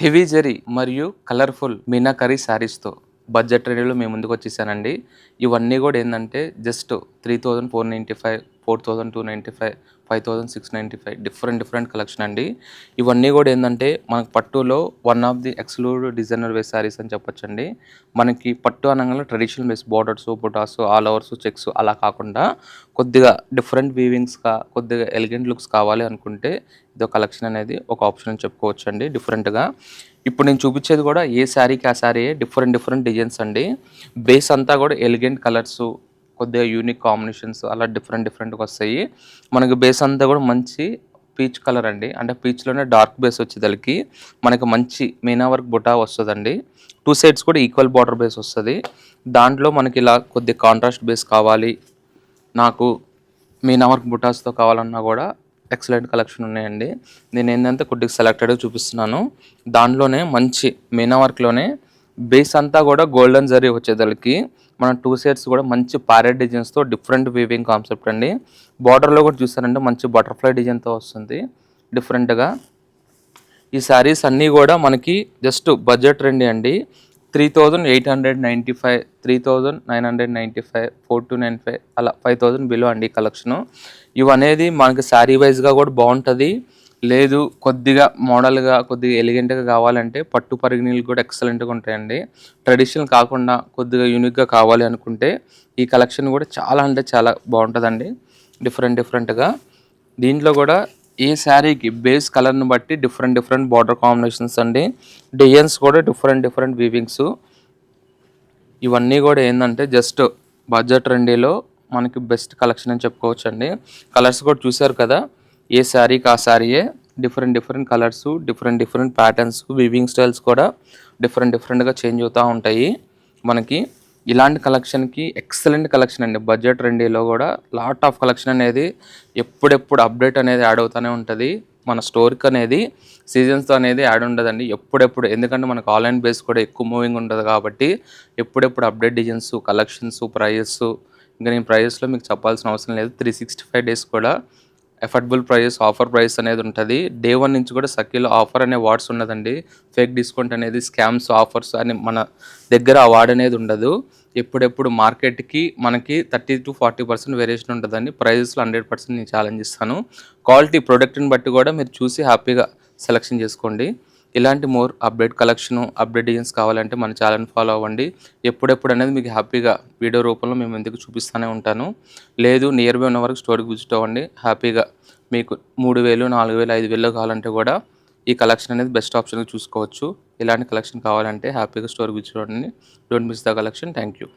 Heavy zari మరియు colourful meenakari శారీస్తో budget రేంజ్లో మేము ముందుకు వచ్చేసానండి. ఇవన్నీ కూడా ఏంటంటే జస్ట్ 3495, 4295, 5695 డిఫరెంట్ కలెక్షన్ అండి. ఇవన్నీ కూడా ఏంటంటే మనకు పట్టులో one of the exclusive designer wear sarees అని చెప్పొచ్చండి. మనకి పట్టు అనగానే traditional base borders, butas, all overs, checks అలా కాకుండా కొద్దిగా డిఫరెంట్ వీవింగ్స్గా కొద్దిగా ఎలిగెంట్ లుక్స్ కావాలి అనుకుంటే ఇదో కలెక్షన్ అనేది ఒక ఆప్షన్ అని చెప్పుకోవచ్చు అండి. డిఫరెంట్గా ఇప్పుడు నేను చూపించేది కూడా ఏ శారీకి ఆ శారీ డిఫరెంట్ డిజైన్స్ అండి. బేస్ అంతా కూడా ఎలిగెంట్ కలర్స్, కొద్దిగా యూనిక్ కాంబినేషన్స్ అలా డిఫరెంట్గా వస్తాయి. మనకి బేస్ అంతా కూడా మంచి పీచ్ కలర్ అండి. అంటే పీచ్లోనే డార్క్ బేస్ వచ్చేదానికి మనకి మంచి మీనా వర్క్ బుటా వస్తుందండి. టూ సైడ్స్ కూడా ఈక్వల్ బార్డర్ బేస్ వస్తుంది. దాంట్లో మనకి ఇలా కొద్ది కాంట్రాస్ట్ బేస్ కావాలి, నాకు మీనా వర్క్ బుటాస్తో కావాలన్నా కూడా ఎక్సలెంట్ కలెక్షన్ ఉన్నాయండి. నేను ఏంటంటే కొద్దిగా సెలెక్టెడ్గా చూపిస్తున్నాను. దాంట్లోనే మంచి మీనా వర్క్లోనే బేస్ అంతా కూడా గోల్డెన్ జరీ వచ్చేదానికి మన టూ సైడ్స్ కూడా మంచి ప్యారెట్ డిజైన్స్తో డిఫరెంట్ వీవింగ్ కాన్సెప్ట్ అండి. బార్డర్లో కూడా చూసారంటే మంచి బటర్ఫ్లై డిజైన్తో వస్తుంది డిఫరెంట్గా. ఈ శారీస్ అన్నీ కూడా మనకి జస్ట్ బడ్జెట్ రండి అండి. 3895, 3995, 4295 అలా 5000 బిలో అండి కలెక్షను. ఇవనేది మనకి శారీ వైజ్గా కూడా బాగుంటుంది. లేదు కొద్దిగా మోడల్గా కొద్దిగా ఎలిగెంట్గా కావాలంటే పట్టు పరిగిణీలు కూడా ఎక్సలెంట్గా ఉంటాయండి. ట్రెడిషనల్ కాకుండా కొద్దిగా యూనిక్గా కావాలి అనుకుంటే ఈ కలెక్షన్ కూడా చాలా అంటే చాలా బాగుంటుందండి. డిఫరెంట్గా దీంట్లో కూడా ఈ శారీకి బేస్ కలర్ని బట్టి డిఫరెంట్ బార్డర్ కాంబినేషన్స్ అండి. డిజైన్స్ కూడా డిఫరెంట్ వీవింగ్స్. ఇవన్నీ కూడా ఏంటంటే జస్ట్ బడ్జెట్ రెండీలో మనకి బెస్ట్ కలెక్షన్ అని చెప్పుకోవచ్చు అండి. కలర్స్ కూడా చూసారు కదా, ఏ శారీకి ఆ శారీయే different colours, different patterns, weaving styles కూడా డిఫరెంట్గా చేంజ్ అవుతూ ఉంటాయి. మనకి ఇలాంటి కలెక్షన్కి ఎక్సలెంట్ కలెక్షన్ అండి. బడ్జెట్ రెండీలో కూడా లాట్ ఆఫ్ కలెక్షన్ అనేది ఎప్పుడెప్పుడు అప్డేట్ అనేది యాడ్ అవుతూనే ఉంటుంది. మన స్టోర్కి అనేది సీజన్స్తో అనేది యాడ్ ఉండదండి ఎప్పుడెప్పుడు. ఎందుకంటే మనకు ఆన్లైన్ బేస్ కూడా ఎక్కువ మూవింగ్ ఉంటుంది కాబట్టి ఎప్పుడెప్పుడు అప్డేట్ డిజైన్స్, కలెక్షన్స్, ప్రైజెస్ ఇంకా నేను ప్రైజెస్లో మీకు చెప్పాల్సిన అవసరం లేదు. 365 days కూడా ఎఫర్డబుల్ ప్రైజెస్, ఆఫర్ ప్రైస్ అనేది ఉంటుంది. డే 1 నుంచి కూడా సఖీలో ఆఫర్ అనే వార్డ్స్ ఉండదండి. ఫేక్ డిస్కౌంట్ అనేది, స్కామ్స్, ఆఫర్స్ అని మన దగ్గర ఆ వార్డ్ అనేది ఉండదు. ఎప్పుడెప్పుడు మార్కెట్కి మనకి 30 to 40% వేరియేషన్ ఉంటుందండి. ప్రైజెస్లో 100% నేను ఛాలెంజ్ ఇస్తాను. క్వాలిటీ ప్రోడక్ట్ని బట్టి కూడా మీరు చూసి హ్యాపీగా సెలెక్షన్ చేసుకోండి. ఇలాంటి more update collection, update designs కావాలంటే మన ఛానల్ ఫాలో అవ్వండి. ఎప్పుడెప్పుడు అనేది మీకు హ్యాపీగా వీడియో రూపంలో మేము ఎందుకు చూపిస్తూనే ఉంటాను. లేదు నియర్ బై ఉన్న వరకు స్టోర్కి విజిట్ అవ్వండి. హ్యాపీగా మీకు 3000, 4000, 5000 కావాలంటే కూడా ఈ కలెక్షన్ అనేది బెస్ట్ ఆప్షన్గా చూసుకోవచ్చు. ఇలాంటి కలెక్షన్ కావాలంటే హ్యాపీగా స్టోర్కి విజిట్ అవ్వండి. Don't miss the collection. Thank you.